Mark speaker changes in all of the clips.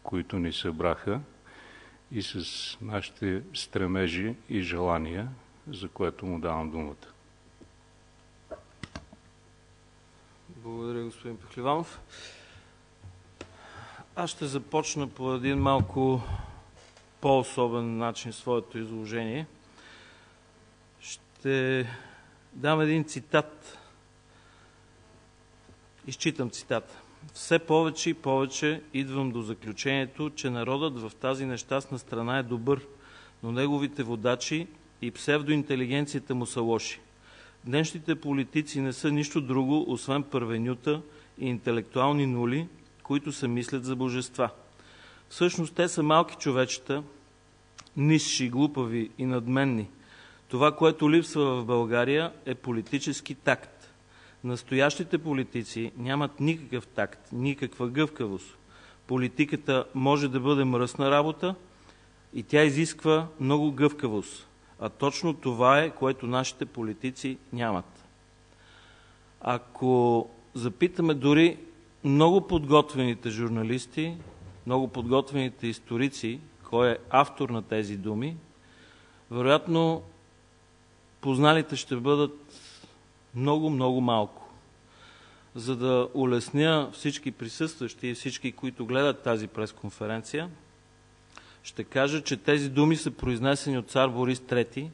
Speaker 1: които ни събраха, и с нашите стремежи и желания, за което му давам думата.
Speaker 2: Благодаря, господин Пехливанов. Аз ще започна по един малко по-особен начин своето изложение. Ще дам един цитат. Изчитам цитата. Все повече и повече идвам до заключението, че народът в тази нещастна страна е добър, но неговите водачи и псевдоинтелигенцията му са лоши. Днешните политици не са нищо друго, освен първенюта и интелектуални нули, които се мислят за божества. Всъщност те са малки човечета, нисши, глупави и надменни. Това, което липсва в България, е политически такт. Настоящите политици нямат никакъв такт, никаква гъвкавост. Политиката може да бъде мръсна работа и тя изисква много гъвкавост. А точно това е, което нашите политици нямат. Ако запитаме дори много подготвените журналисти, много подготвените историци, кой е автор на тези думи, вероятно позналите ще бъдат много малко. За да улесня всички присъстващи и всички, които гледат тази пресконференция, ще кажа, че тези думи са произнесени от цар Борис III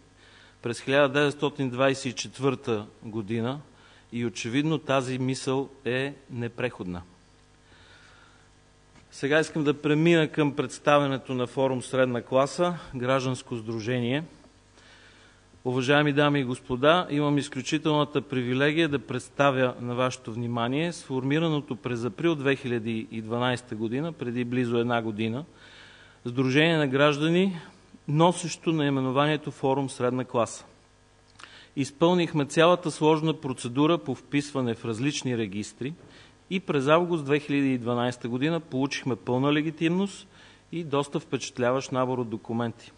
Speaker 2: през 1924 година и очевидно тази мисъл е непреходна. Сега искам да премина към представянето на форум Средна класа, гражданско сдружение. Уважаеми дами и господа, имам изключителната привилегия да представя на вашето внимание сформираното през април 2012 година, преди близо една година, Сдружение на граждани, носещо наименованието Форум Средна класа. Изпълнихме цялата сложна процедура по вписване в различни регистри и през август 2012 година получихме пълна легитимност и доста впечатляващ набор от документи.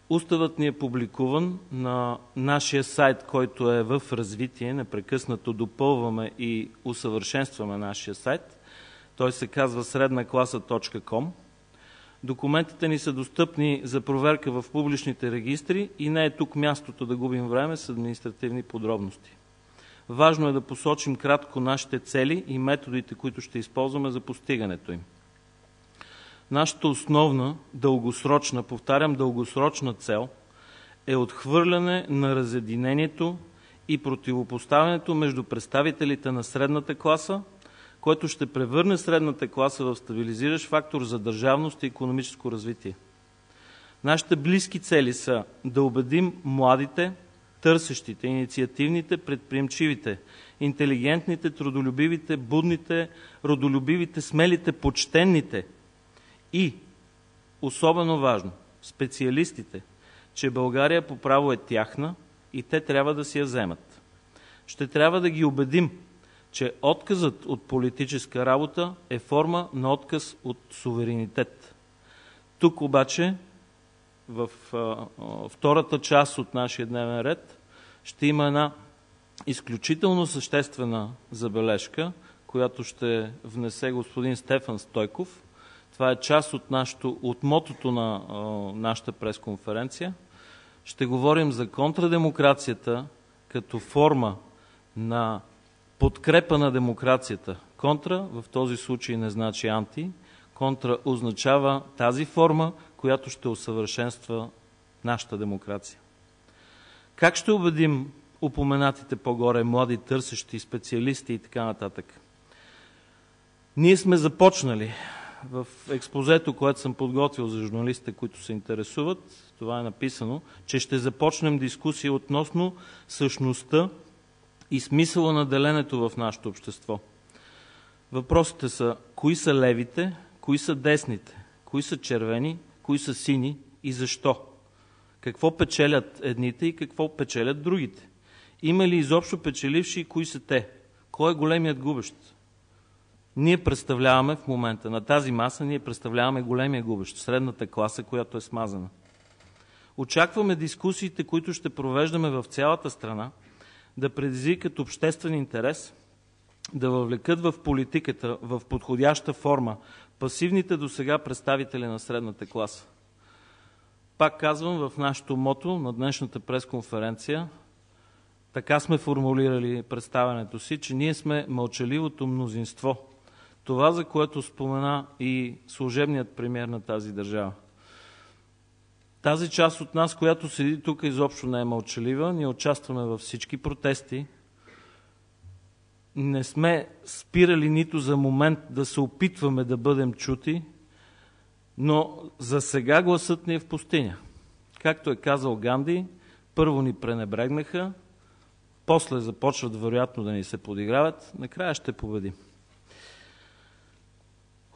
Speaker 2: Уставът ни е публикуван на нашия сайт, който е в развитие. Непрекъснато допълваме и усъвършенстваме нашия сайт. Той се казва srednaklasa.com. Документите ни са достъпни за проверка в публичните регистри и не е тук мястото да губим време с административни подробности. Важно е да посочим кратко нашите цели и методите, които ще използваме за постигането им. Нашата основна, дългосрочна, повтарям, дългосрочна цел е отхвърляне на разединението и противопоставянето между представителите на средната класа, което ще превърне средната класа в стабилизиращ фактор за държавност и икономическо развитие. Нашите близки цели са да убедим младите, търсещите, инициативните, предприемчивите, интелигентните, трудолюбивите, будните, родолюбивите, смелите, почтенните и, особено важно, специалистите, че България по право е тяхна и те трябва да си я вземат. Ще трябва да ги убедим, че отказът от политическа работа е форма на отказ от суверенитет. Тук обаче, в втората част от нашия дневен ред, ще има една изключително съществена забележка, която ще внесе господин Стефан Стойков. Това е част от мотото на нашата пресконференция. Ще говорим за контрадемокрацията като форма на подкрепа на демокрацията. Контра в този случай не значи анти. Контра означава тази форма, която ще усъвършенства нашата демокрация. Как ще убедим упоменатите по-горе млади търсещи, специалисти и така нататък? Ние сме започнали в експозето, което съм подготвил за журналистите, които се интересуват. Това е написано, че ще започнем дискусия относно същността и смисъла на деленето в нашето общество. Въпросите са: кои са левите, кои са десните, кои са червени, кои са сини и защо? Какво печелят едните и какво печелят другите? Има ли изобщо печеливши и кои са те? Кой е големият губещ? Ние представляваме в момента, на тази маса, ние представляваме големия губещ, средната класа, която е смазана. Очакваме дискусиите, които ще провеждаме в цялата страна, да предизвикат обществен интерес, да въвлекат в политиката в подходяща форма пасивните досега представители на средната класа. Пак казвам, в нашето мото на днешната пресконференция, така сме формулирали представянето си, че ние сме мълчаливото мнозинство. Това, за което спомена и служебният премиер на тази държава. Тази част от нас, която седи тук, изобщо не е мълчалива. Ние участваме във всички протести. Не сме спирали нито за момент да се опитваме да бъдем чути, но за сега гласът ни е в пустиня. Както е казал Ганди, първо ни пренебрегнаха, после започват вероятно да ни се подиграват, накрая ще победим.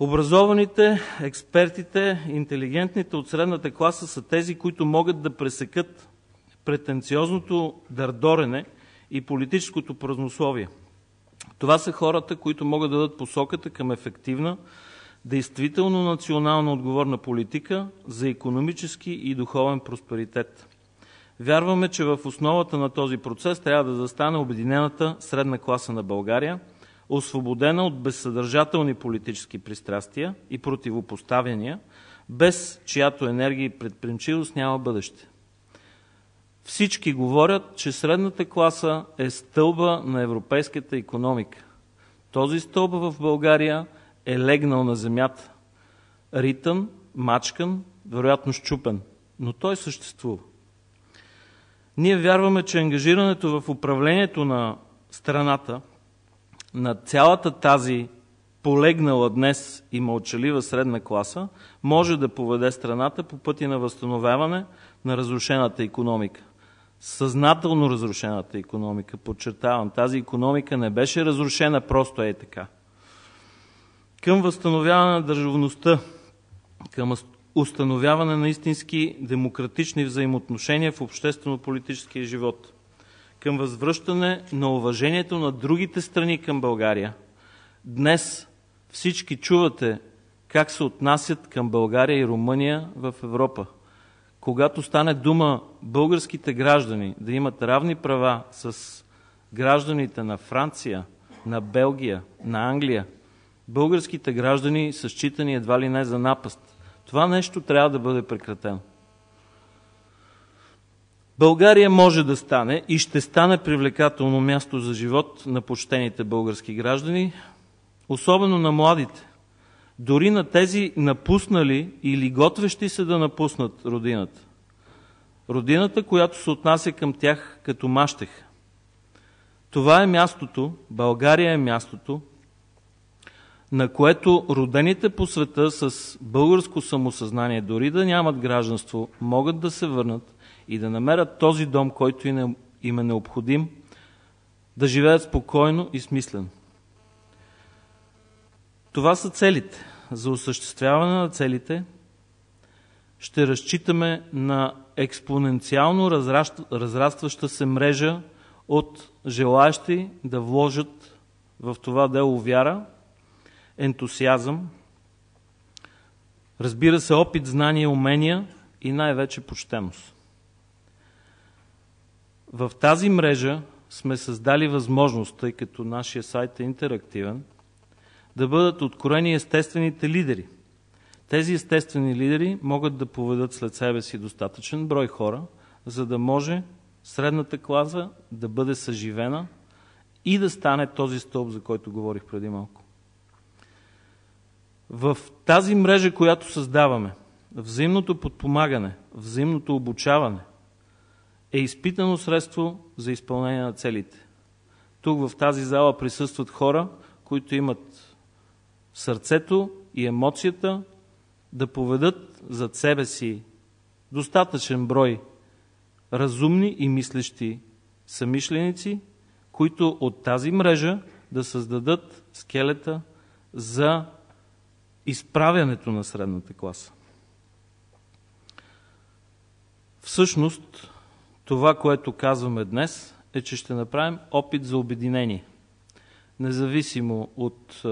Speaker 2: Образованите, експертите, интелигентните от средната класа са тези, които могат да пресекат претенциозното дърдорене и политическото празнословие. Това са хората, които могат да дадат посоката към ефективна, действително национално отговорна политика за икономически и духовен просперитет. Вярваме, че в основата на този процес трябва да застане обединената средна класа на България, освободена от безсъдържателни политически пристрастия и противопоставяния, без чиято енергия и предприемчивост няма бъдеще. Всички говорят, че средната класа е стълба на европейската икономика. Този стълб в България е легнал на земята. Ритън, мачкан, вероятно счупен, но той съществува. Ние вярваме, че ангажирането в управлението на страната, на цялата тази полегнала днес и мълчалива средна класа, може да поведе страната по пъти на възстановяване на разрушената икономика. Съзнателно разрушената икономика, подчертавам, тази икономика не беше разрушена просто ей така. Към възстановяване на държавността, към установяване на истински демократични взаимоотношения в обществено-политическия живот, към възвръщане на уважението на другите страни към България. Днес всички чувате как се отнасят към България и Румъния в Европа. Когато стане дума българските граждани да имат равни права с гражданите на Франция, на Белгия, на Англия, българските граждани са считани едва ли не за напаст. Това нещо трябва да бъде прекратено. България може да стане и ще стане привлекателно място за живот на почтените български граждани, особено на младите, дори на тези напуснали или готвещи се да напуснат родината. Родината, която се отнася към тях като мащех. Това е мястото, България е мястото, на което родените по света с българско самосъзнание, дори да нямат гражданство, могат да се върнат и да намерят този дом, който им е необходим, да живеят спокойно и смислено. Това са целите. За осъществяване на целите ще разчитаме на експоненциално разрастваща се мрежа от желаящи да вложат в това дело вяра, ентусиазъм, разбира се, опит, знания, умения и най-вече почтеност. В тази мрежа сме създали възможност, тъй като нашия сайт е интерактивен, да бъдат откроени естествените лидери. Тези естествени лидери могат да поведат след себе си достатъчен брой хора, за да може средната класа да бъде съживена и да стане този стълб, за който говорих преди малко. В тази мрежа, която създаваме, взаимното подпомагане, взаимното обучаване е изпитано средство за изпълнение на целите. Тук в тази зала присъстват хора, които имат сърцето и емоцията да поведат зад себе си достатъчен брой разумни и мислещи съмишленици, които от тази мрежа да създадат скелета за изправянето на средната класа. Всъщност, това, което казваме днес, е, че ще направим опит за обединение. Независимо от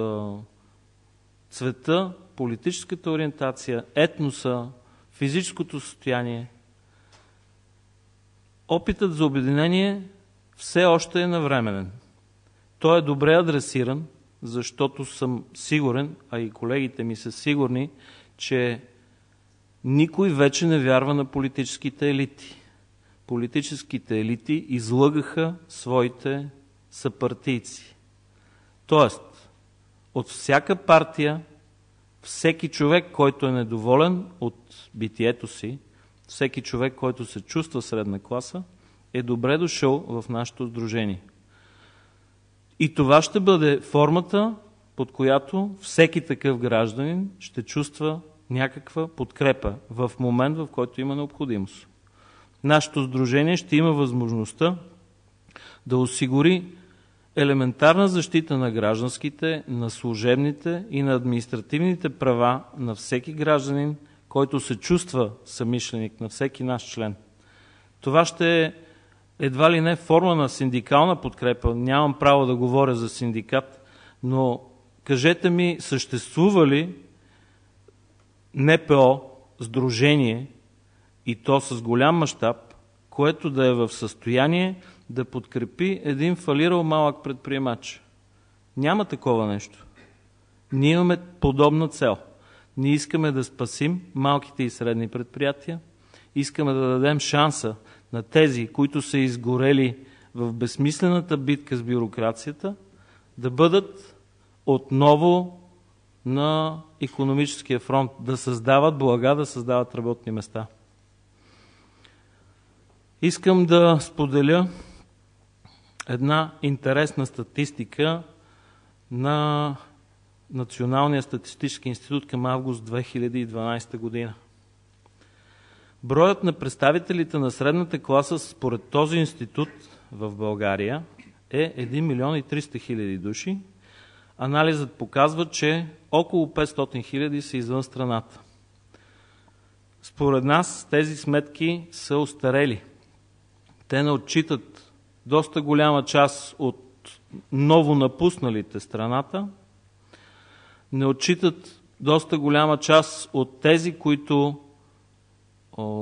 Speaker 2: цвета, политическата ориентация, етноса, физическото състояние, опитът за обединение все още е навременен. Той е добре адресиран, защото съм сигурен, а и колегите ми са сигурни, че никой вече не вярва на политическите елити. Политическите елити излъгаха своите съпартийци. Тоест, от всяка партия, всеки човек, който е недоволен от битието си, всеки човек, който се чувства средна класа, е добре дошъл в нашето сдружение. И това ще бъде формата, под която всеки такъв гражданин ще чувства някаква подкрепа в момент, в който има необходимост. Нашето сдружение ще има възможността да осигури елементарна защита на гражданските, на служебните и на административните права на всеки гражданин, който се чувства съмишленик, на всеки наш член. Това ще е едва ли не форма на синдикална подкрепа. Нямам право да говоря за синдикат, но кажете ми, съществува ли НПО, сдружение, и то с голям мащаб, което да е в състояние да подкрепи един фалирал малък предприемач? Няма такова нещо. Ние имаме подобна цел. Ние искаме да спасим малките и средни предприятия, искаме да дадем шанса на тези, които са изгорели в безсмислената битка с бюрокрацията, да бъдат отново на икономическия фронт, да създават блага, да създават работни места. Искам да споделя една интересна статистика на Националния статистически институт към август 2012 година. Броят на представителите на средната класа според този институт в България е 1 милион и 300 хиляди души. Анализът показва, че около 500 хиляди са извън страната. Според нас тези сметки са остарели. Те не отчитат доста голяма част от ново напусналите страната, не отчитат доста голяма част от тези, които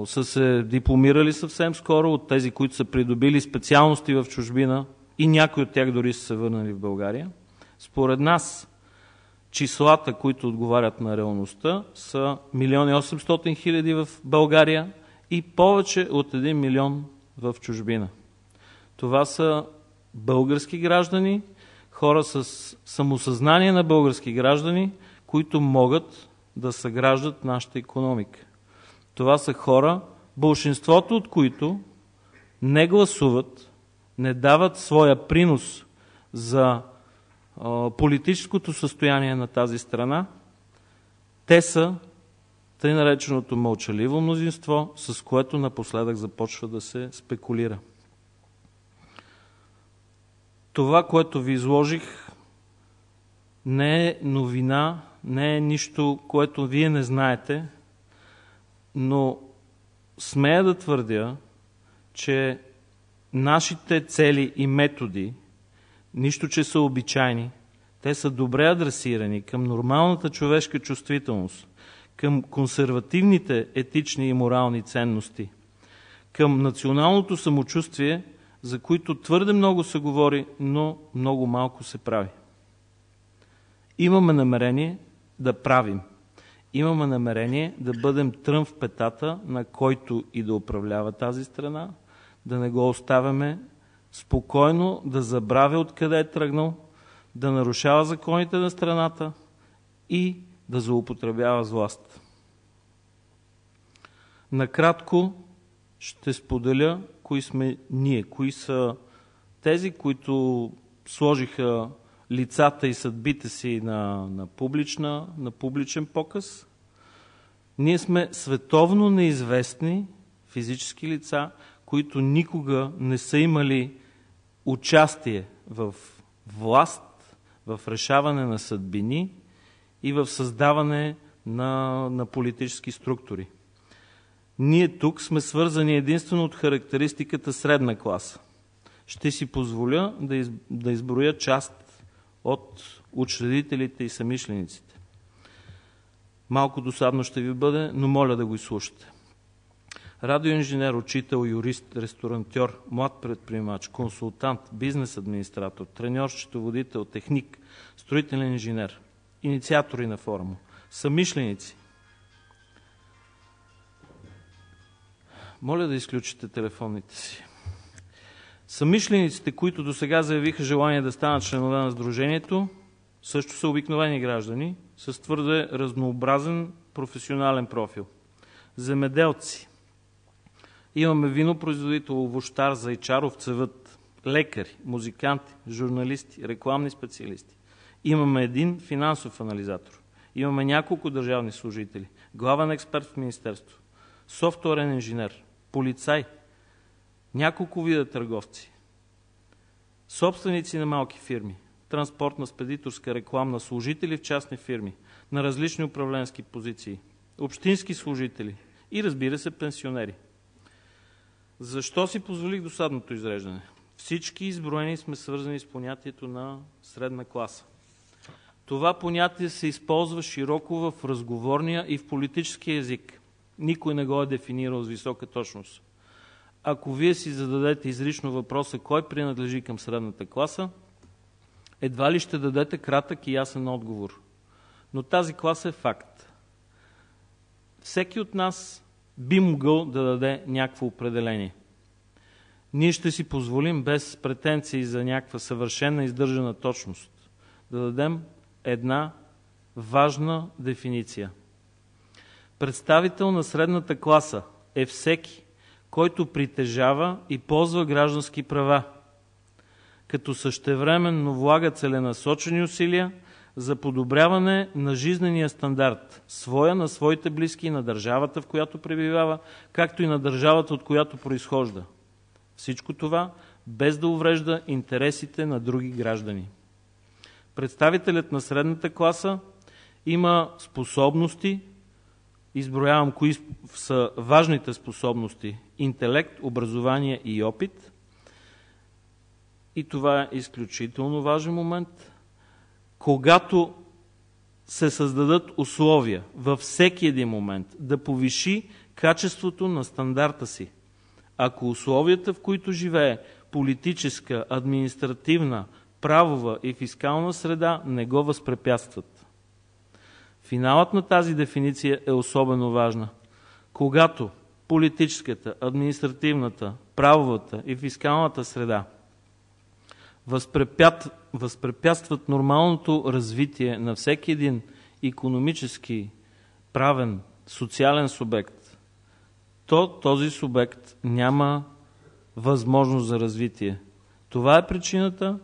Speaker 2: са се дипломирали съвсем скоро, от тези, които са придобили специалности в чужбина и някои от тях дори са се върнали в България. Според нас числата, които отговарят на реалността, са 1 800 000 в България и повече от 1 милион в чужбина. Това са български граждани, хора с самосъзнание на български граждани, които могат да съграждат нашата икономика. Това са хора, болшинството от които не гласуват, не дават своя принос за политическото състояние на тази страна. Те са тъй нареченото мълчаливо мнозинство, с което напоследък започва да се спекулира. Това, което ви изложих, не е новина, не е нищо, което вие не знаете, но смея да твърдя, че нашите цели и методи, нищо, че са обичайни, те са добре адресирани към нормалната човешка чувствителност, към консервативните етични и морални ценности, към националното самочувствие, за които твърде много се говори, но много малко се прави. Имаме намерение да правим. Имаме намерение да бъдем трън в петата на който и да управлява тази страна, да не го оставяме спокойно да забравя откъде е тръгнал, да нарушава законите на страната и да злоупотребява с власт. Накратко ще споделя кои сме ние, кои са тези, които сложиха лицата и съдбите си на публичен показ. Ние сме световно неизвестни физически лица, които никога не са имали участие в власт, в решаване на съдбини и в създаване на политически структури. Ние тук сме свързани единствено от характеристиката средна класа. Ще си позволя да изброя част от учредителите и самишлениците. Малко досадно ще ви бъде, но моля да го изслушате. радиоинженер, учител, юрист, ресторантьор, млад предприемач, консултант, бизнес администратор, треньор, счетоводител, техник, строителен инженер, инициатори на форума, съмишленици. Моля да изключите телефонните си. Съмишлениците, които досега заявиха желание да станат членове на Сдружението, също са обикновени граждани с твърде разнообразен професионален профил. Земеделци. Имаме винопроизводител, овощар, зайчар, овцевъд, лекари, музиканти, журналисти, рекламни специалисти. Имаме един финансов анализатор. Имаме няколко държавни служители, главен експерт в министерство, софтуерен инженер, полицай, няколко вида търговци, собственици на малки фирми, транспортна, спедиторска, рекламна, служители в частни фирми, на различни управленски позиции, общински служители и, разбира се, пенсионери. Защо си позволих досадното изреждане? Всички изброени сме свързани с понятието на средна класа. Това понятие се използва широко в разговорния и в политическия език. Никой не го е дефинирал с висока точност. Ако вие си зададете изрично въпроса кой принадлежи към средната класа, едва ли ще дадете кратък и ясен отговор. Но тази класа е факт. Всеки от нас би могъл да даде някакво определение. Ние ще си позволим без претенции за някаква съвършена издържана точност да дадем една важна дефиниция. Представител на средната класа е всеки, който притежава и ползва граждански права, като същевременно влага целенасочени усилия за подобряване на жизнения стандарт, своя, на своите близки и на държавата, в която пребивава, както и на държавата, от която произхожда. Всичко това без да уврежда интересите на други граждани. Представителят на средната класа има способности, изброявам кои са важните способности: интелект, образование и опит. И това е изключително важен момент. Когато се създадат условия във всеки един момент да повиши качеството на стандарта си, ако условията, в които живее политическа, административна, правова и фискална среда, не го възпрепятстват. Финалът на тази дефиниция е особено важна. Когато политическата, административната, правовата и фискалната среда възпрепятстват нормалното развитие на всеки един икономически, правен, социален субект, то този субект няма възможност за развитие. Това е причината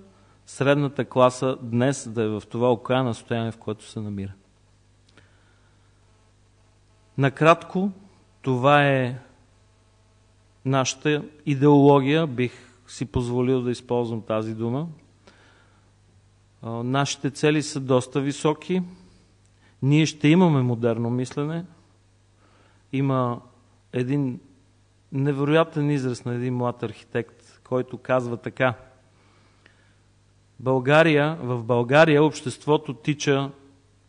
Speaker 2: средната класа днес да е в това окаяно състояние, в което се намира. Накратко, това е нашата идеология, бих си позволил да използвам тази дума. Нашите цели са доста високи. Ние ще имаме модерно мислене. Има един невероятен израз на един млад архитект, който казва така: в България обществото тича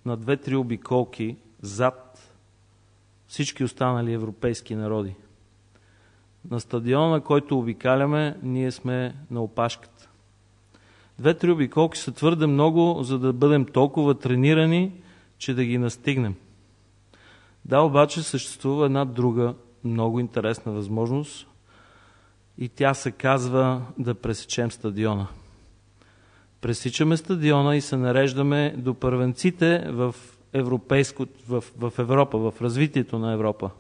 Speaker 2: на 2-3 обиколки зад всички останали европейски народи. На стадиона, който обикаляме, ние сме на опашката. 2-3 обиколки са твърде много, за да бъдем толкова тренирани, че да ги настигнем. Да, обаче съществува една друга много интересна възможност и тя се казва да пресечем стадиона. Пресичаме стадиона и се нареждаме до първенците в Европа, в развитието на Европа.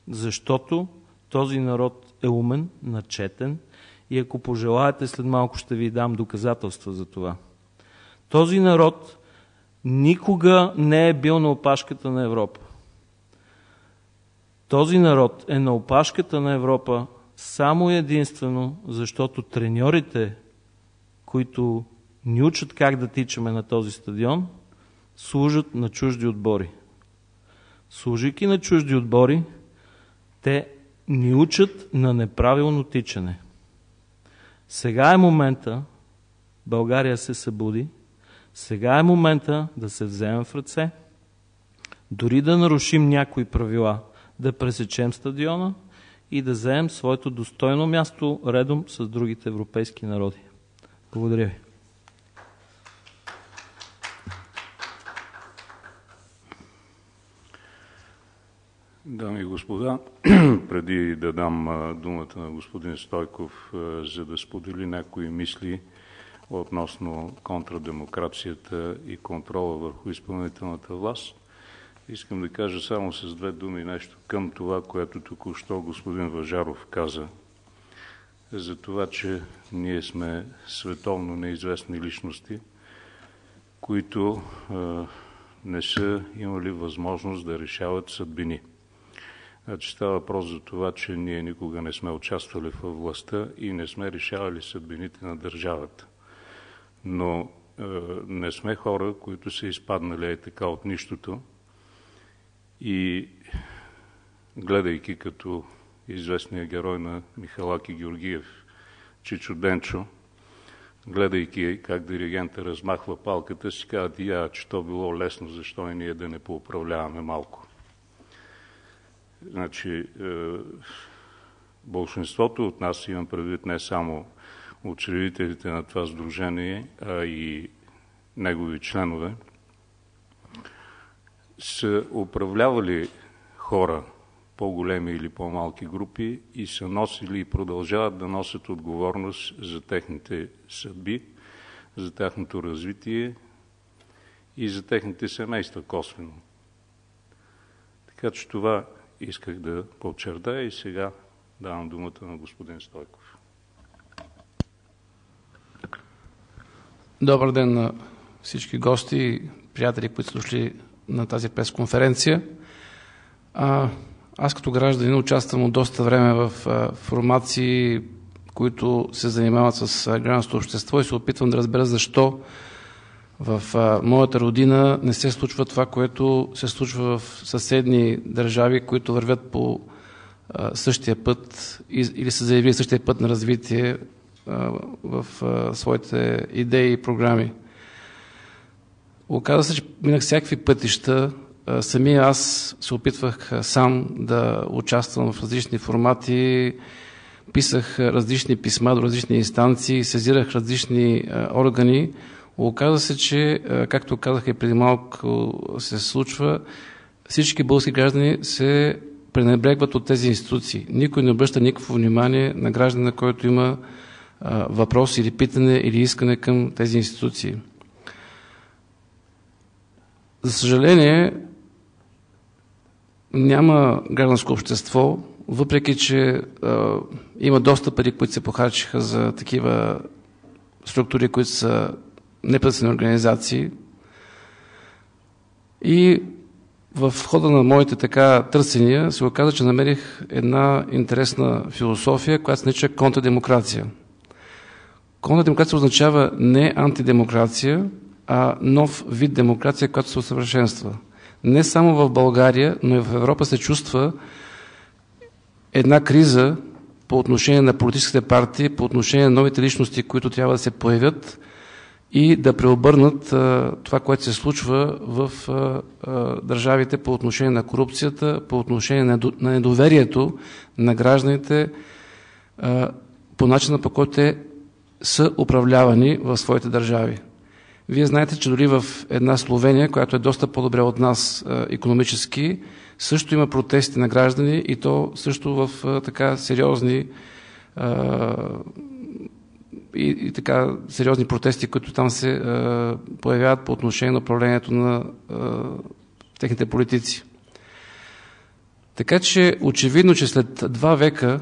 Speaker 2: Защото този народ е умен, начетен и ако пожелаете, след малко ще ви дам доказателства за това. Този народ никога не е бил на опашката на Европа. Този народ е на опашката на Европа само и единствено, защото треньорите, които ни учат как да тичаме на този стадион, служат на чужди отбори. Служейки на чужди отбори, те ни учат на неправилно тичане. Сега е момента, България се събуди, сега е момента да се вземем в ръце, дори да нарушим някои правила, да пресечем стадиона и да заем своето достойно място редом с другите европейски народи. Благодаря ви.
Speaker 1: Дами и господа, преди да дам думата на господин Стойков, за да сподели някои мисли относно контрадемокрацията и контрола върху изпълнителната власт, искам да кажа само с две думи нещо към това, което току-що господин Въжаров каза, за това, че ние сме световно неизвестни личности, които не са имали възможност да решават съдбини. Значи става въпрос за това, че ние никога не сме участвали във властта и не сме решавали съдбините на държавата. Но не сме хора, които са изпаднали така от нищото и гледайки като известния герой на Михалаки Георгиев, Чичо Денчо, гледайки как диригента размахва палката, си казват, че то било лесно, защо и ние да не поуправляваме малко. Значи, болшинството от нас, имам предвид не само учредителите на това сдружение, а и негови членове, са управлявали хора, по-големи или по-малки групи, и са носили и продължават да носят отговорност за техните съдби, за тяхното развитие и за техните семейства косвено. Така че това исках да подчертая и сега давам думата на господин Стойков.
Speaker 3: Добър ден на всички гости и приятели, които са дошли на тази пресконференция. Аз като гражданин участвам от доста време в формации, които се занимават с гражданското общество и се опитвам да разбера защо в моята родина не се случва това, което се случва в съседни държави, които вървят по същия път или са заявили същия път на развитие в своите идеи и програми. Оказва се, че минах всякакви пътища. Самия аз се опитвах сам да участвам в различни формати, писах различни писма до различни инстанции, сезирах различни органи. Оказва се, че, както казах и преди малко се случва, всички български граждани се пренебрегват от тези институции. Никой не обръща никакво внимание на гражданина, който има въпрос или питане или искане към тези институции. За съжаление, няма гражданско общество, въпреки че има доста пари, които се похарчиха за такива структури, които са неправителствени организации. И в хода на моите търсения се оказа, че намерих една интересна философия, която се нарича контрадемокрация. Контрадемокрация означава не антидемокрация, а нов вид демокрация, която се усъвършенства. Не само в България, но и в Европа се чувства една криза по отношение на политическите партии, по отношение на новите личности, които трябва да се появят и да преобърнат това, което се случва в държавите по отношение на корупцията, по отношение на недоверието на гражданите, по начина, по който те са управлявани в своите държави. Вие знаете, че дори в една Словения, която е доста по-добре от нас икономически, също има протести на граждани и то също в сериозни и така сериозни протести, които там се появяват по отношение на управлението на техните политици. Така че очевидно, че след 2 века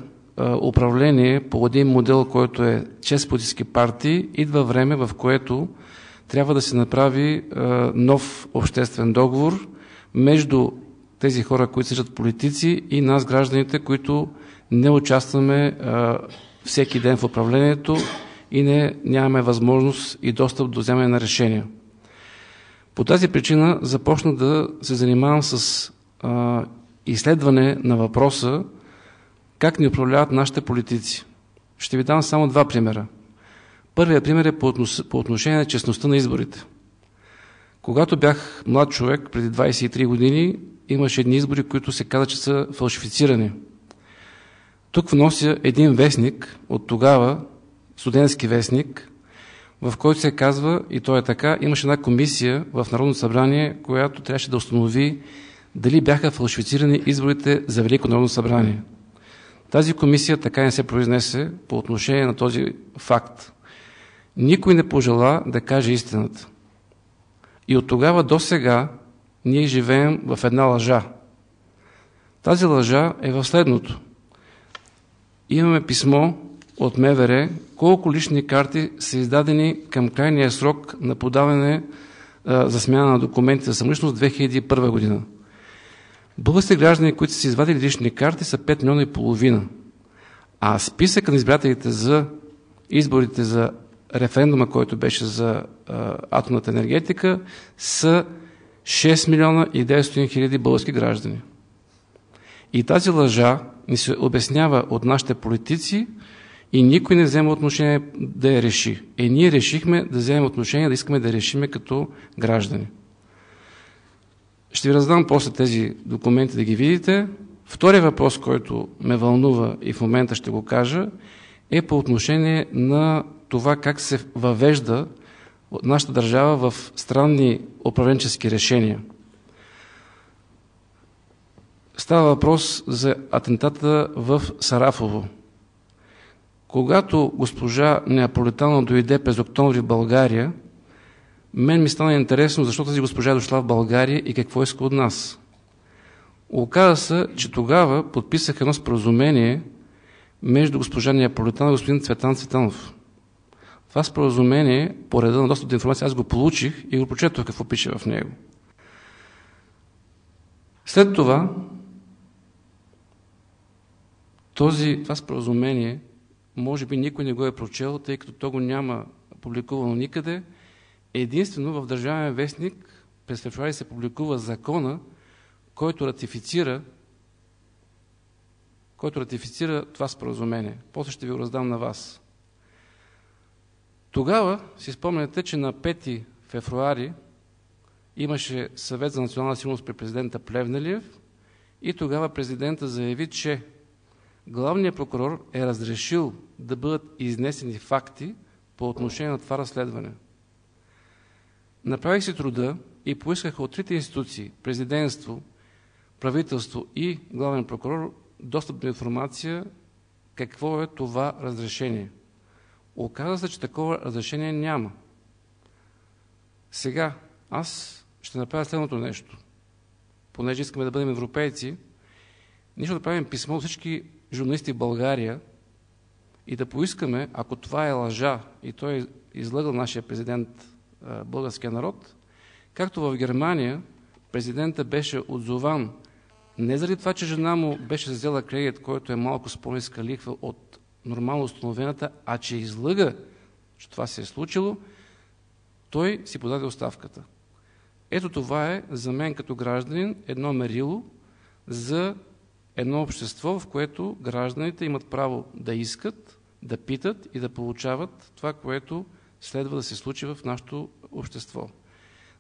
Speaker 3: управление по един модел, който е чрез политически партии, идва време, в което трябва да се направи нов обществен договор между тези хора, които съжат политици, и нас, гражданите, които не участваме всеки ден в управлението и нямаме възможност и достъп до вземане на решения. По тази причина започна да се занимавам с изследване на въпроса как ни управляват нашите политици. Ще ви дам само 2 примера. Първият пример е по отношение на честността на изборите. Когато бях млад човек, преди 23 години, имаше едни избори, които се каза, че са фалшифицирани. Тук внося един вестник от тогава, студентски вестник, в който се казва, и то е така, имаше една комисия в Народното събрание, която трябваше да установи дали бяха фалшифицирани изборите за Велико Народно събрание. Тази комисия така не се произнесе по отношение на този факт. Никой не пожела да каже истината. И от тогава до сега ние живеем в една лъжа. Тази лъжа е в следното. Имаме писмо от МВР, колко лични карти са издадени към крайния срок на подаване за смяна на документи за самоличност 2001 година. Българските граждани, които са извадили лични карти, са 5 милиона и половина. А списъка на избирателите за изборите за референдума, който беше за атомната енергетика, са 6 милиона и 900 хиляди български граждани. И тази лъжа ни се обяснява от нашите политици и никой не взема отношение да я реши. Ние решихме да вземем отношение, да искаме да решиме като граждани. Ще ви раздам после тези документи да ги видите. Втория въпрос, който ме вълнува и в момента ще го кажа, е по отношение на това как се въвежда нашата държава в странни управленчески решения. Става въпрос за атентата в Сарафово. Когато госпожа Неаполитано дойде през октомври в България, мен ми стана интересно защо тази госпожа е дошла в България и какво иска от нас. Оказа се, че тогава подписах едно споразумение между госпожа Неаполитано и господин Цветан Цветанов. Това споразумение, по реда на достъп до информация, аз го получих и го прочетох какво пише в него. След това, това споразумение, може би никой не го е прочел, тъй като то го няма публикувано никъде. Единствено в Държавен вестник през февруари се публикува закона, който ратифицира това споразумение. После ще ви го раздам на вас. Тогава си спомняте, че на 5 февруари имаше съвет за национална сигурност при президента Плевнелиев и тогава президента заяви, че главният прокурор е разрешил да бъдат изнесени факти по отношение на това разследване. Направих си труда и поисках от трите институции, президентство, правителство и главен прокурор, достъп до информация какво е това разрешение. Оказва се, че такова разрешение няма. Сега аз ще направя следното нещо. Понеже искаме да бъдем европейци, ние ще направим писмо от всички журналисти в България и да поискаме, ако това е лъжа и той е излъгал нашия президент, българския народ, както в Германия президента беше отзован не заради това, че жена му беше взела кредит, който е малко с по-ниска лихва от нормално установената, а че излъга, че това се е случило, той си подаде оставката. Ето това е за мен като гражданин едно мерило за едно общество, в което гражданите имат право да искат, да питат и да получават това, което следва да се случи в нашето общество.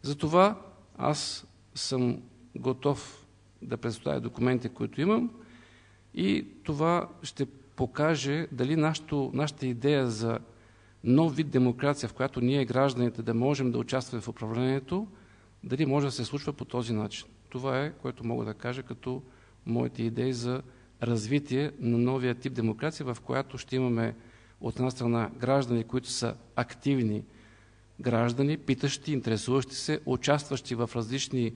Speaker 3: Затова аз съм готов да представя документи, които имам, и това ще покаже дали нашата идея за нов вид демокрация, в която ние гражданите да можем да участваме в управлението, дали може да се случва по този начин. Това е, което мога да кажа като моите идеи за развитие на новия тип демокрация, в която ще имаме от една страна граждани, които са активни граждани, питащи, интересуващи се, участващи в различни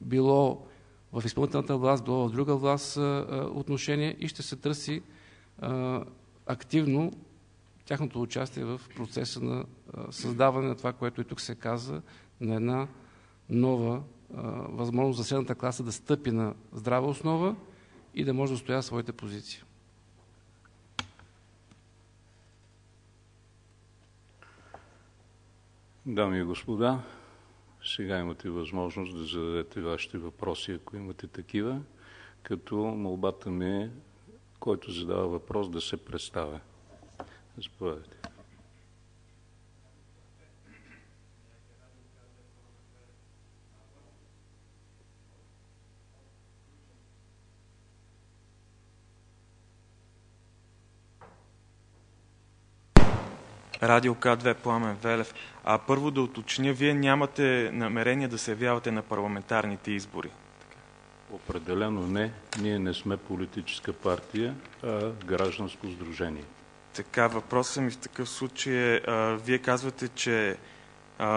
Speaker 3: било в изпълнителната власт, било в друга власт отношения, и ще се търси активно тяхното участие в процеса на създаване на това, което и тук се каза, на една нова възможност за средната класа да стъпи на здрава основа и да може да устоява своите позиции.
Speaker 1: Дами и господа, сега имате възможност да зададете вашите въпроси, ако имате такива, като молбата ми е, който задава въпрос, да се представя. Заповядайте.
Speaker 4: Радио К2, Пламен Велев. Първо да уточня, вие нямате намерение да се явявате на парламентарните избори?
Speaker 1: Определено не. Ние не сме политическа партия, а гражданско сдружение.
Speaker 4: Така, въпросът ми в такъв случай е, вие казвате, че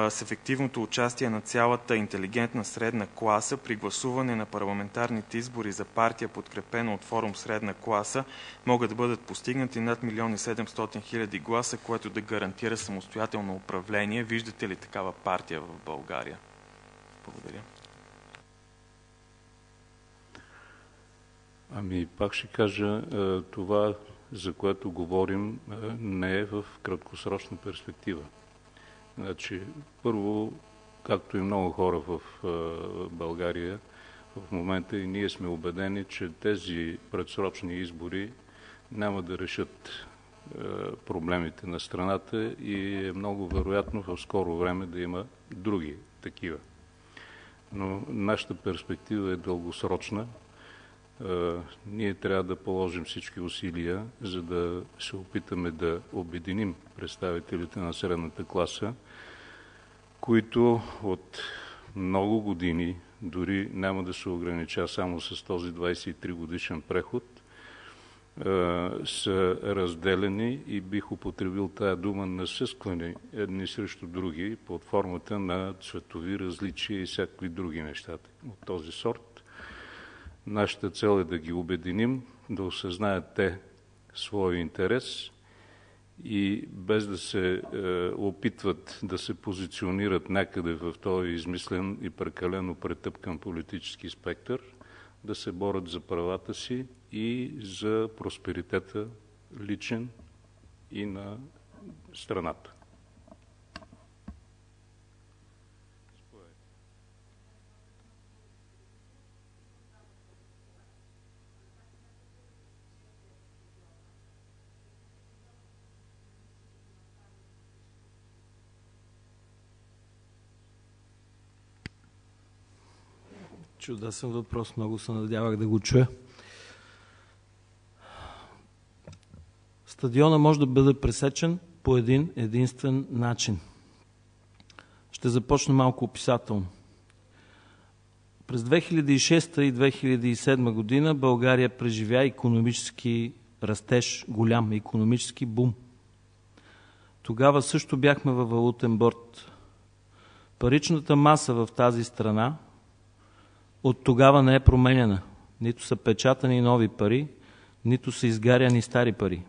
Speaker 4: с ефективното участие на цялата интелигентна средна класа при гласуване на парламентарните избори за партия, подкрепена от форум средна класа, могат да бъдат постигнати над 1 700 000 гласа, което да гарантира самостоятелно управление. Виждате ли такава партия в България? Благодаря.
Speaker 1: Пак ще кажа, това, за което говорим, не е в краткосрочна перспектива. Значи, първо, както и много хора в България, в момента и ние сме убедени, че тези предсрочни избори няма да решат проблемите на страната и е много вероятно в скоро време да има други такива. Но нашата перспектива е дългосрочна. Ние трябва да положим всички усилия, за да се опитаме да обединим представителите на средната класа, които от много години, дори няма да се огранича само с този 23 годишен преход, са разделени и бих употребил тая дума насъсквани едни срещу други под формата на цветови различия и всякакви други неща от този сорт. Нашата цел е да ги обединим, да осъзнаят те своя интерес и без да се опитват да се позиционират някъде в този измислен и прекалено претъпкан политически спектър, да се борят за правата си и за просперитета личен и на страната.
Speaker 2: Чудесен въпрос, много се надявах да го чуя. Стадиона може да бъде пресечен по един единствен начин. Ще започна малко описателно. През 2006 и 2007 година България преживя икономически растеж, голям икономически бум. Тогава също бяхме във валутен борд. Паричната маса в тази страна от тогава не е променена. Нито са печатани нови пари, нито са изгаряни стари пари.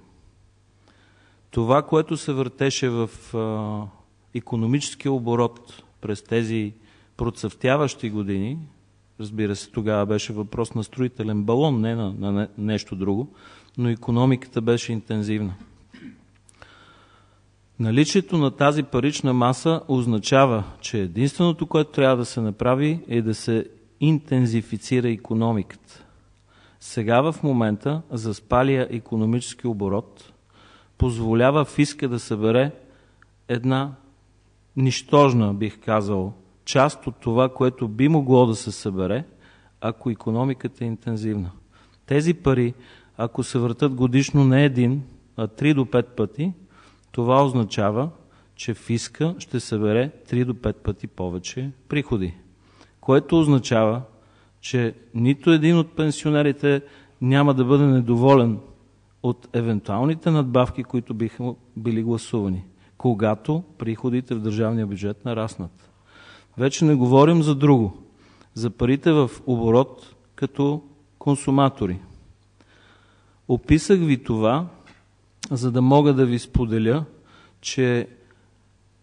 Speaker 2: Това, което се въртеше в икономическия оборот през тези процъфтяващи години, разбира се, тогава беше въпрос на строителен балон, не на нещо друго, но икономиката беше интензивна. Наличието на тази парична маса означава, че единственото, което трябва да се направи, е да се интензифицира икономиката. Сега в момента заспалия икономически оборот позволява фиска да събере една нищожна, бих казал, част от това, което би могло да се събере, ако икономиката е интензивна. Тези пари, ако се въртат годишно не един, а 3 до 5 пъти, това означава, че фиска ще събере 3 до 5 пъти повече приходи. Което означава, че нито един от пенсионерите няма да бъде недоволен от евентуалните надбавки, които биха били гласувани, когато приходите в държавния бюджет нараснат. Вече не говорим за друго, за парите в оборот като консуматори. Описах ви това, за да мога да ви споделя, че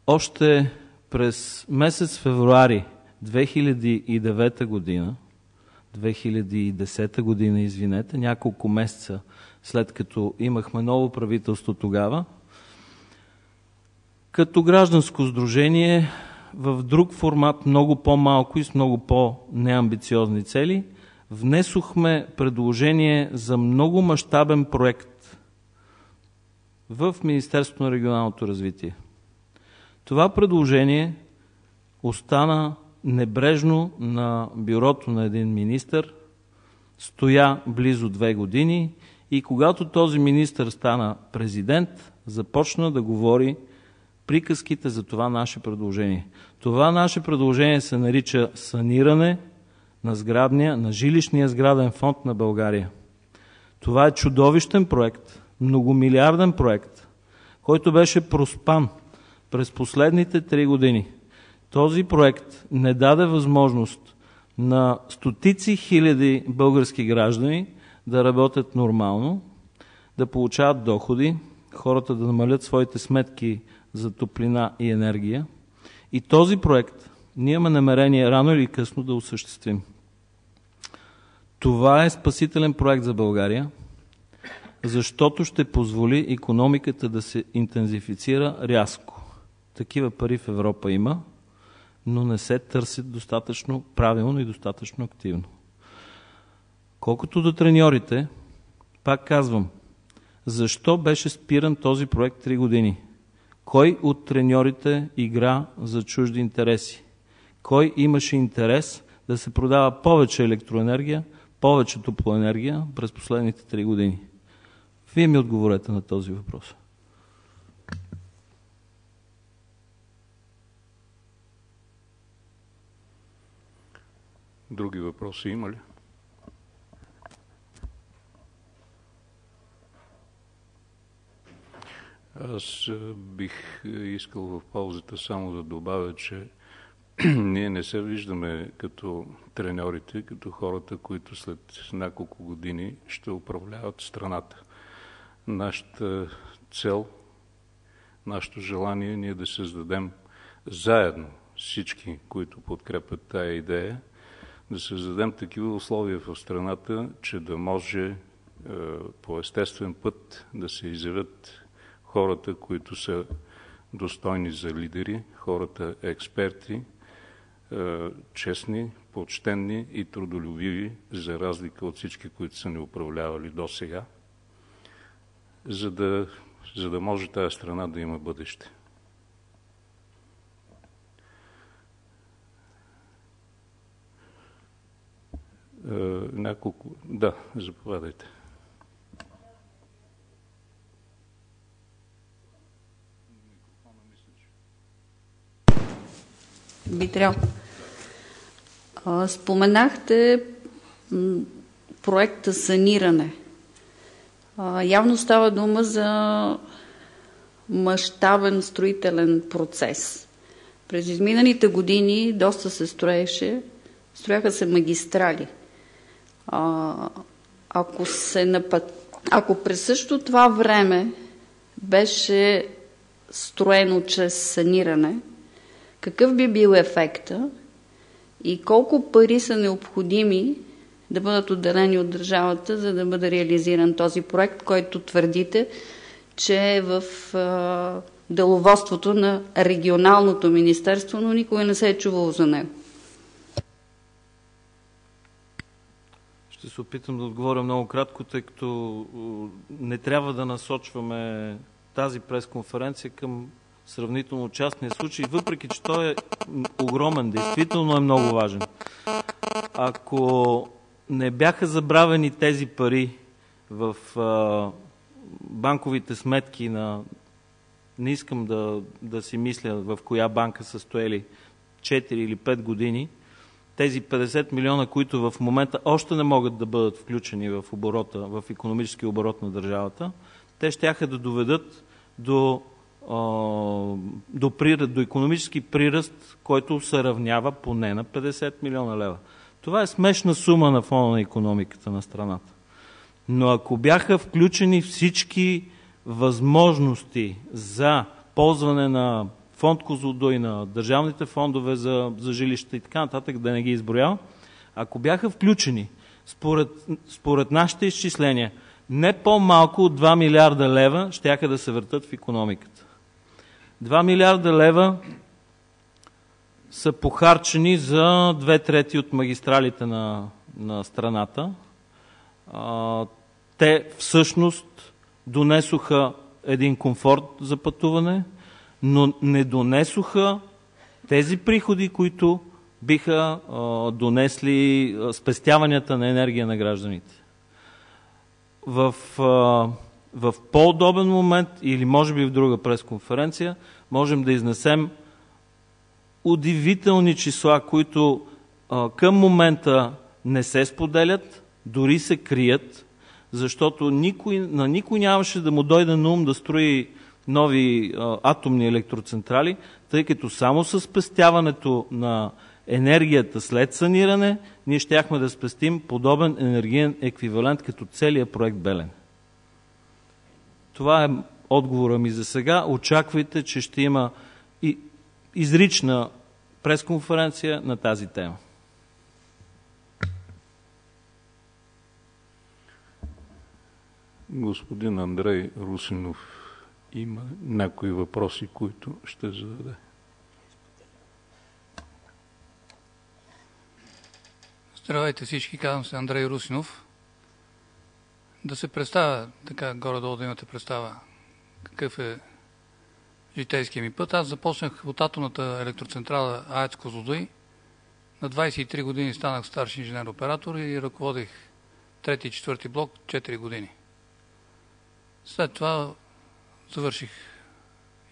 Speaker 2: още през месец февруари 2009 година, 2010 година, извинете, няколко месеца след като имахме ново правителство тогава, като гражданско сдружение в друг формат, много по-малко и с много по-неамбициозни цели, внесохме предложение за много мащабен проект в Министерството на регионалното развитие. Това предложение остана небрежно на бюрото на един министър, стоя близо 2 години и когато този министър стана президент, започна да говори приказките за това наше предложение. Това наше предложение се нарича саниране на жилищния сграден фонд на България. Това е чудовищен проект, многомилиарден проект, който беше проспан през последните 3 години. Този проект не даде възможност на стотици хиляди български граждани да работят нормално, да получават доходи, хората да намалят своите сметки за топлина и енергия. И този проект ние имаме намерение рано или късно да осъществим. Това е спасителен проект за България, защото ще позволи икономиката да се интензифицира рязко. Такива пари в Европа има, но не се търсят достатъчно правилно и достатъчно активно. Колкото до треньорите, пак казвам, защо беше спиран този проект 3 години? Кой от треньорите игра за чужди интереси? Кой имаше интерес да се продава повече електроенергия, повече топлоенергия през последните 3 години? Вие ми отговорете на този въпрос.
Speaker 1: Други въпроси има ли? Аз бих искал в паузата само да добавя, че ние не се виждаме като треньорите, като хората, които след няколко години ще управляват страната. Нашата цел, нашето желание е ние да създадем заедно всички, които подкрепят тая идея, да създадем такива условия в страната, че да може по естествен път да се изявят хората, които са достойни за лидери, хората експерти, честни, почтенни и трудолюбиви, за разлика от всички, които са ни управлявали до сега, за да може тази страна да има бъдеще. Няколко... Да, заповядайте.
Speaker 5: Би трябвало. Споменахте проекта саниране. Явно става дума за мащабен строителен процес. През изминалите години доста се строяха се магистрали. Ако през същото това време беше строено чрез саниране, какъв би бил ефекта и колко пари са необходими да бъдат отделени от държавата, за да бъде реализиран този проект, който твърдите, че е в деловодството на регионалното министерство, но никой не се е чувал за него?
Speaker 2: Ще се опитам да отговоря много кратко, тъй като не трябва да насочваме тази пресконференция към сравнително частния случай, въпреки че той е огромен, действително е много важен. Ако не бяха забравени тези пари в банковите сметки не искам да си мисля в коя банка са стояли 4 или 5 години, тези 50 милиона, които в момента още не могат да бъдат включени в оборота, в икономически оборот на държавата, те щяха да доведат до икономически приръст, който се равнява поне на 50 милиона лева. Това е смешна сума на фона на икономиката на страната. Но ако бяха включени всички възможности за ползване на фонд Козлодуй, на държавните фондове за жилища и така нататък, да не ги изброявам, ако бяха включени според нашите изчисления, не по-малко от 2 милиарда лева щяха да се въртат в икономиката. 2 милиарда лева са похарчени за 2/3 от магистралите на страната. Те всъщност донесоха един комфорт за пътуване, но не донесоха тези приходи, които биха донесли спестяванията на енергия на гражданите. В в по-удобен момент или може би в друга пресконференция можем да изнесем удивителни числа, които към момента не се споделят, дори се крият, защото на никой нямаше да му дойде на ум да строи нови атомни електроцентрали, тъй като само с спестяването на енергията след саниране, ние щяхме да спестим подобен енергиен еквивалент като целият проект Белене. Това е отговора ми за сега. Очаквайте, че ще има и изрична пресконференция на тази тема.
Speaker 1: Господин Андрей Русинов има някои въпроси, които ще зададе.
Speaker 6: Здравейте всички, казвам се Андрей Русинов. Да се представя, така горе-долу да имате представа какъв е житейския ми път. Аз започнах от атомната електроцентрала АЕЦ Козлодуй. На 23 години станах старши инженер-оператор и ръководих 3 и 4 блок 4 години. След това завърших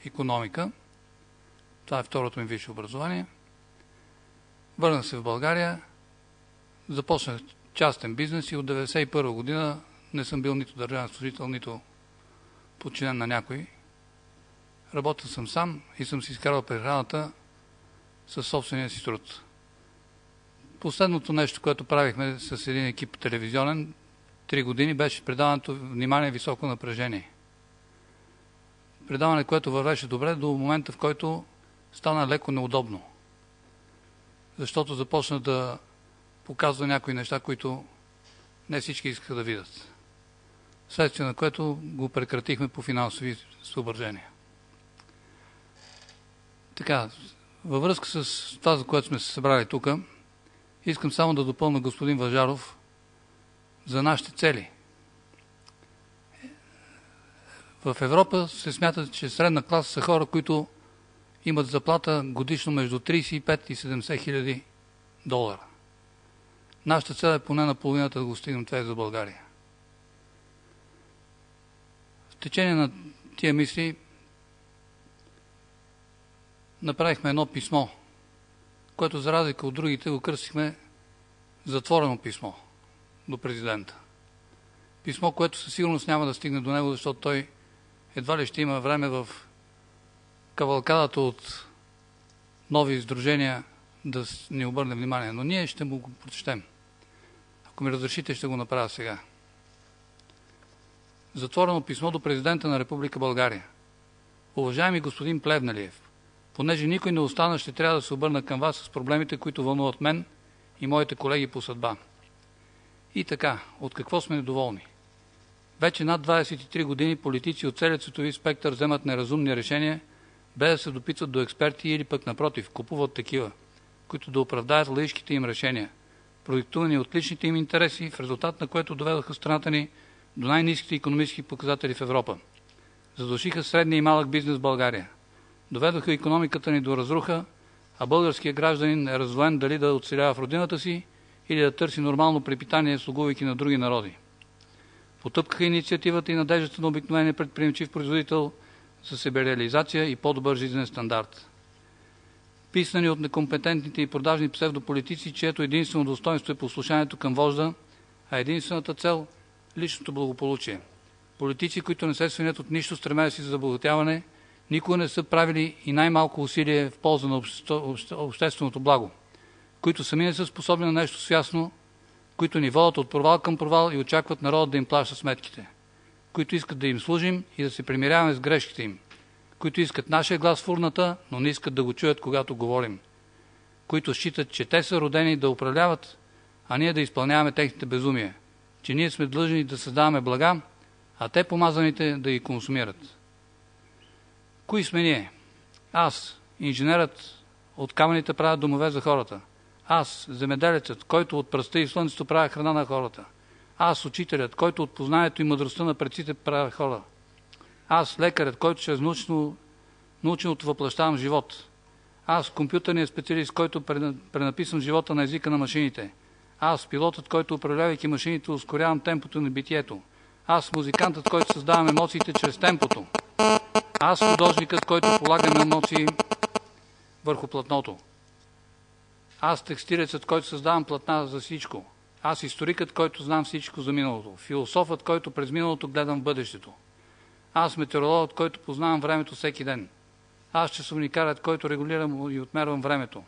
Speaker 6: икономика. Това е второто ми висше образование. Върнах се в България. Започнах частен бизнес и от 1991 година не съм бил нито държавен служител, нито подчинен на някой. Работил съм сам и съм си изкарал прехраната със собствения си труд. Последното нещо, което правихме с един екип телевизионен, 3 години, беше предаването внимание високо напрежение. Предаване, което вървеше добре до момента, в който стана леко неудобно. Защото започна да показва някои неща, които не всички искаха да видят. Следствие на което го прекратихме по финансови съображения. Така, във връзка с това, за което сме се събрали тук, искам само да допълня господин Въжаров за нашите цели. В Европа се смята, че средна класа са хора, които имат заплата годишно между 35 и 70 хиляди долара. Нашата цел е поне на половината да го стигнем това за България. В течение на тия мисли направихме едно писмо, което за разлика от другите го кръстихме затворено писмо до президента. Писмо, което със сигурност няма да стигне до него, защото той едва ли ще има време в кавалкадата от нови издружения да ни обърне внимание. Но ние ще му го прочетем. Ако ми разрешите, ще го направя сега. Затворено писмо до президента на Република България. Уважаеми господин Плевнелиев, понеже никой не остана, ще трябва да се обърна към вас с проблемите, които вълнуват мен и моите колеги по съдба. И така, от какво сме недоволни? Вече над 23 години политици от целия светови спектър вземат неразумни решения, без да се допитват до експерти или пък напротив, купуват такива, които да оправдаят лаишките им решения, продиктувани от личните им интереси, в резултат на което доведоха страната ни до най-ниските икономически показатели в Европа. Задушиха средния и малък бизнес в България. Доведоха икономиката ни до разруха, а българският гражданин е раздвоен дали да оцелява в родината си или да търси нормално препитание, слугувайки на други народи. Потъпкаха инициативата и надеждата на обикновения предприемчив производител за себереализация и по-добър жизнен стандарт. Писани от некомпетентните и продажни псевдополитици, чието единствено достоинство е послушанието към вожда, а единствената цел – личното благополучие. Политици, които не се свинят от нищо, стремят си за забогатяване, никога не са правили и най-малко усилие в полза на общественото благо, които сами не са способни на нещо свясно, които ни водят от провал към провал и очакват народът да им плаща сметките, които искат да им служим и да се примиряваме с грешките им, които искат нашия глас в урната, но не искат да го чуят, когато говорим, които считат, че те са родени да управляват, а ние да изпълняваме техните безумия, че ние сме длъжни да създаваме блага, а те помазаните да ги консумират. Кои сме ние? Аз, инженерът от камъните правя домове за хората. Аз, земеделецът, който от пръста и слънцето правя храна на хората. Аз, учителят, който от познанието и мъдростта на предците правя хора. Аз, лекарят, който чрез наученото въплъщавам живот. Аз, компютърният специалист, който пренаписвам живота на езика на машините. Аз, пилотът, който управлявайки машините, ускорявам темпото на битието. Аз музикантът, който създавам емоциите чрез темпото. Аз художникът, който полагам емоции върху платното. Аз текстилецът, който създавам платна за всичко. Аз историкът, който знам всичко за миналото. Философът, който през миналото гледам в бъдещето. Аз метеорологът, който познавам времето всеки ден. Аз часовникарът, който регулирам и отмервам времето.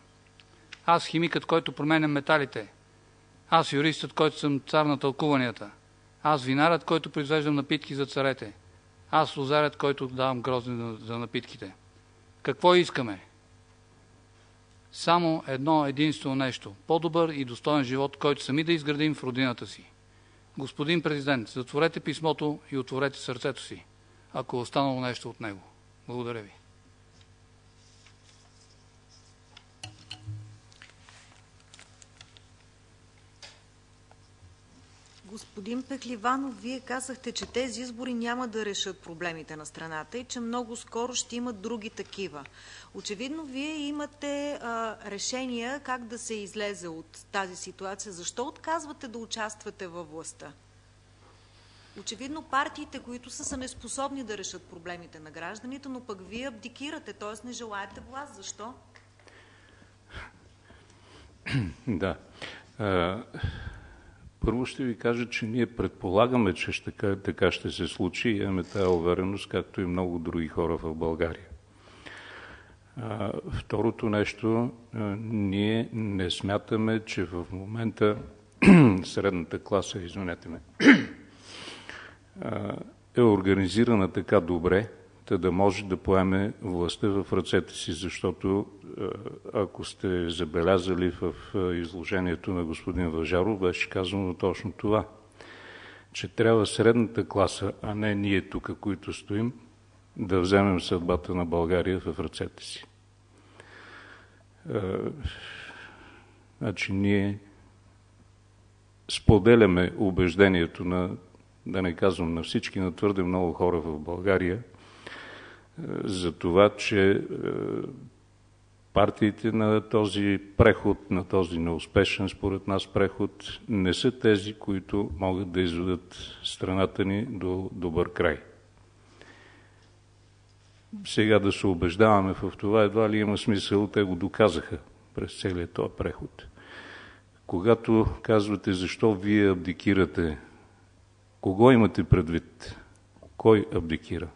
Speaker 6: Аз химикът, който променям металите. Аз юристът, който съм цар на тълкуванията. Аз винарът, който произвеждам напитки за царете. Аз лозарят, който давам грозни за напитките. Какво искаме? Само едно единствено нещо. По-добър и достоен живот, който сами да изградим в родината си. Господин президент, затворете писмото и отворете сърцето си, ако е останало нещо от него. Благодаря ви.
Speaker 7: Господин Пехливанов, вие казахте, че тези избори няма да решат проблемите на страната и че много скоро ще имат други такива. Очевидно, вие имате решения как да се излезе от тази ситуация. Защо отказвате да участвате във властта? Очевидно, партиите, които са неспособни да решат проблемите на гражданите, но пък вие абдикирате, т.е. не желаете власт. Защо?
Speaker 1: Да. Първо ще ви кажа, че ние предполагаме, че така ще се случи и имаме тая увереност, както и много други хора в България. Второто нещо, ние не смятаме, че в момента средната класа, извинете ме, е организирана така добре, да може да поеме властта в ръцете си, защото ако сте забелязали в изложението на господин Въжаров, беше казано точно това, че трябва средната класа, а не ние тук, които стоим, да вземем съдбата на България в ръцете си. Значи ние споделяме убеждението на, да не казвам на всички, на твърде много хора в България, за това, че партиите на този преход, на този неуспешен според нас преход, не са тези, които могат да изведат страната ни до добър край. Сега да се убеждаваме в това, едва ли има смисъл, те го доказаха през целият този преход. Когато казвате защо вие абдикирате, кого имате предвид? Кой абдикира?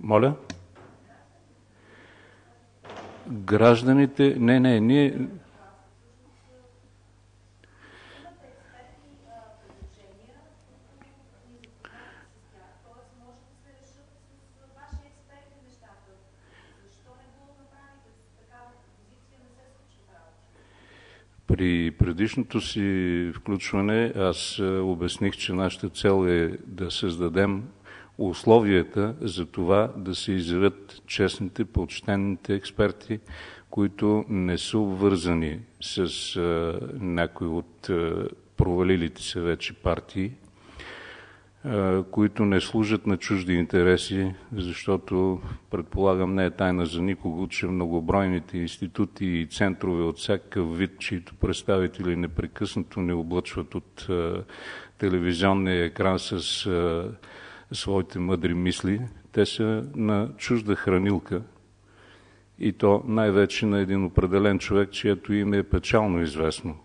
Speaker 1: Моля? Гражданите... ние... При предишното си включване аз обясних, че нашата цел е да създадем условията за това да се изявят честните, почтените експерти, които не са обвързани с някои от провалилите се вече партии, които не служат на чужди интереси, защото, предполагам, не е тайна за никого, че многобройните институти и центрове от всякакъв вид, чието представители непрекъснато не облъчват от телевизионния екран с своите мъдри мисли, те са на чужда хранилка и то най-вече на един определен човек, чието име е печално известно.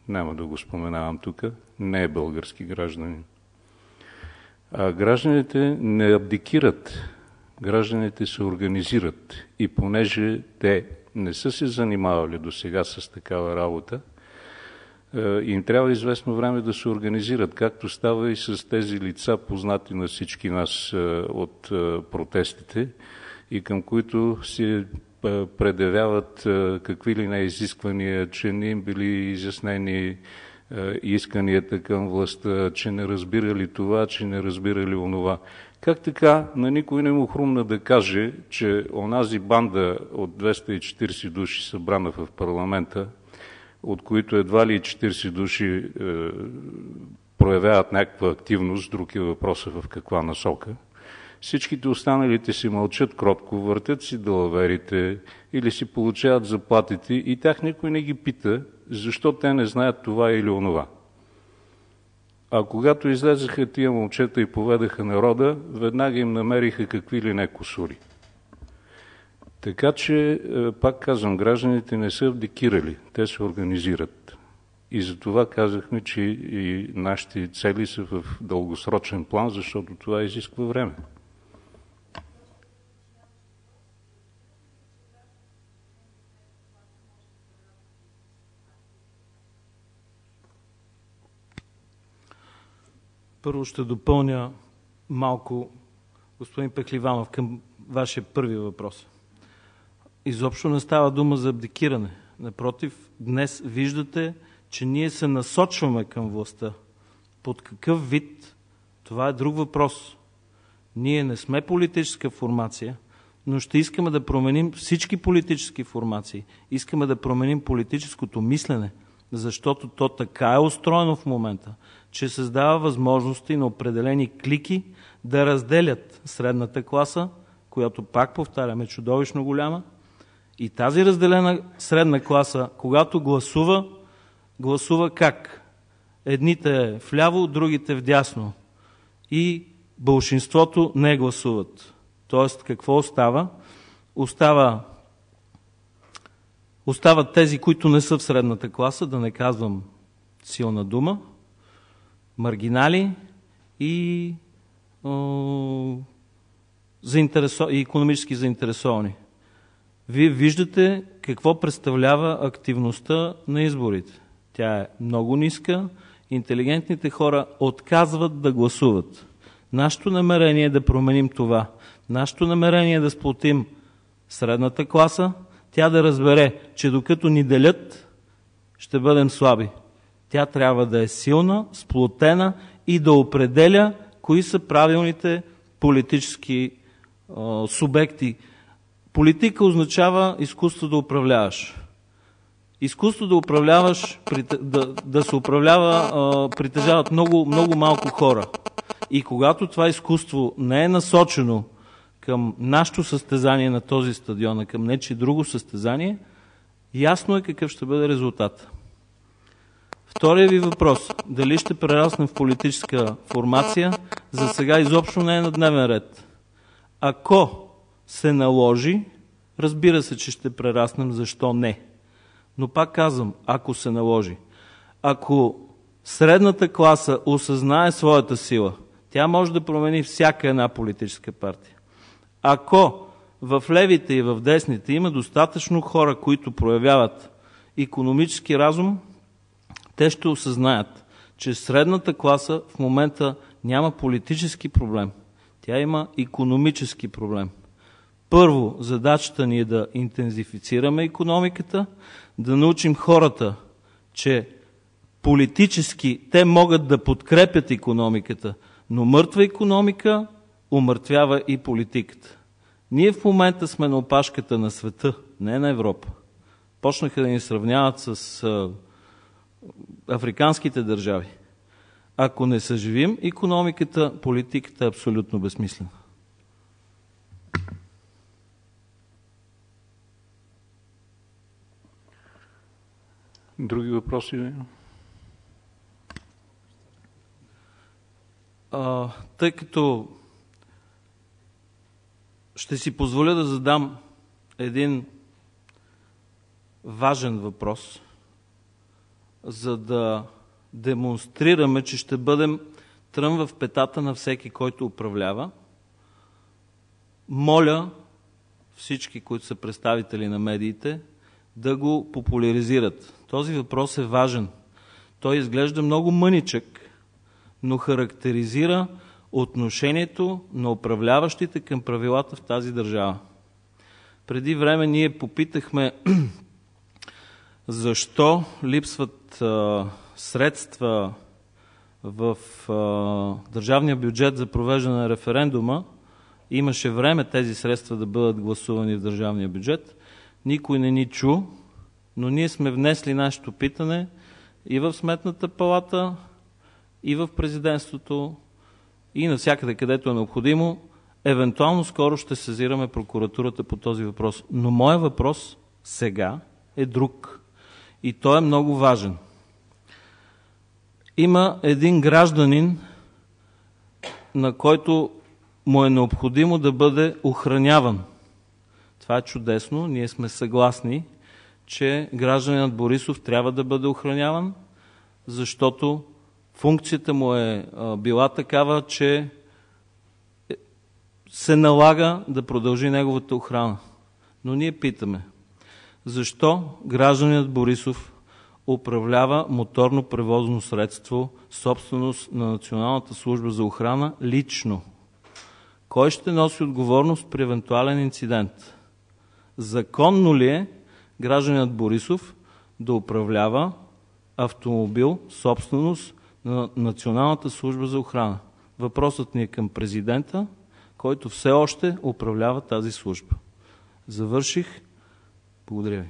Speaker 1: Няма да го споменавам тук, не е български гражданин. А гражданите не абдикират, гражданите се организират и понеже те не са се занимавали до сега с такава работа, им трябва известно време да се организират, както става и с тези лица, познати на всички нас от протестите и към които се предявяват какви ли не изисквания, че не им били изяснени исканията към властта, че не разбирали това, че не разбирали онова. Как така на никой не му хрумна да каже, че онази банда от 240 души събрана в парламента, от които едва ли 40 души проявяват някаква активност, друг е въпросът в каква насока, всичките останалите си мълчат кротко, въртят си далаверите или си получават заплатите и тях никой не ги пита, защо те не знаят това или онова. А когато излезаха тия момчета и поведаха народа, веднага им намериха какви ли не кусури. Така че, пак казвам, гражданите не са абдикирали, те се организират. И затова казахме, че и нашите цели са в дългосрочен план, защото това изисква време.
Speaker 2: Първо ще допълня малко, господин Пехливанов, към вашия първи въпрос. Изобщо не става дума за абдикиране. Напротив, днес виждате, че ние се насочваме към властта. Под какъв вид? Това е друг въпрос. Ние не сме политическа формация, но ще искаме да променим всички политически формации. Искаме да променим политическото мислене, защото то така е устроено в момента, че създава възможности на определени клики да разделят средната класа, която, пак повтарям, е чудовищно голяма. И тази разделена средна класа, когато гласува как? Едните вляво, другите вдясно. И болшинството не гласуват. Тоест, какво остава? Остават тези, които не са в средната класа, да не казвам силна дума, маргинали и икономически заинтересовани. Вие виждате какво представлява активността на изборите. Тя е много ниска, интелигентните хора отказват да гласуват. Нашето намерение е да променим това. Нашето намерение е да сплотим средната класа, тя да разбере, че докато ни делят, ще бъдем слаби. Тя трябва да е силна, сплотена и да определя кои са правилните политически субекти. Политика означава изкуство да управляваш. Изкуство да управляваш, да се управлява, притежават много, много малко хора. И когато това изкуство не е насочено към нашето състезание на този стадион, а към нечие друго състезание, ясно е какъв ще бъде резултат. Втория ви въпрос, дали ще прераснем в политическа формация, за сега изобщо не е на дневен ред. Ако се наложи, разбира се, че ще прераснем, защо не. Но пак казвам, ако се наложи. Ако средната класа осъзнае своята сила, тя може да промени всяка една политическа партия. Ако в левите и в десните има достатъчно хора, които проявяват икономически разум, те ще осъзнаят, че средната класа в момента няма политически проблем. Тя има икономически проблем. Първо, задачата ни е да интензифицираме икономиката, да научим хората, че политически те могат да подкрепят икономиката, но мъртва икономика умъртвява и политиката. Ние в момента сме на опашката на света, не на Европа. Почнаха да ни сравняват с африканските държави. Ако не съживим икономиката, политиката е абсолютно безсмислена.
Speaker 1: Други въпроси?
Speaker 2: Тъй като ще си позволя да задам един важен въпрос, за да демонстрираме, че ще бъдем трън в петата на всеки, който управлява. Моля всички, които са представители на медиите, да го популяризират. Този въпрос е важен. Той изглежда много мъничък, но характеризира отношението на управляващите към правилата в тази държава. Преди време ние попитахме защо липсват средства в държавния бюджет за провеждане на референдума. Имаше време тези средства да бъдат гласувани в държавния бюджет. Никой не ни чу, но ние сме внесли нашето питане и в Сметната палата, и в президентството, и навсякъде, където е необходимо. Евентуално скоро ще сезираме прокуратурата по този въпрос. Но моят въпрос сега е друг. И той е много важен. Има един гражданин, на който му е необходимо да бъде охраняван. Това е чудесно, ние сме съгласни, че гражданинът Борисов трябва да бъде охраняван, защото функцията му е била такава, че се налага да продължи неговата охрана. Но ние питаме, защо гражданинът Борисов управлява моторно превозно средство, собственост на Националната служба за охрана лично? Кой ще носи отговорност при евентуален инцидент? Законно ли е гражданинът Борисов да управлява автомобил, собственост на Националната служба за охрана? Въпросът ни е към президента, който все още управлява тази служба. Завърших. Благодаря ви.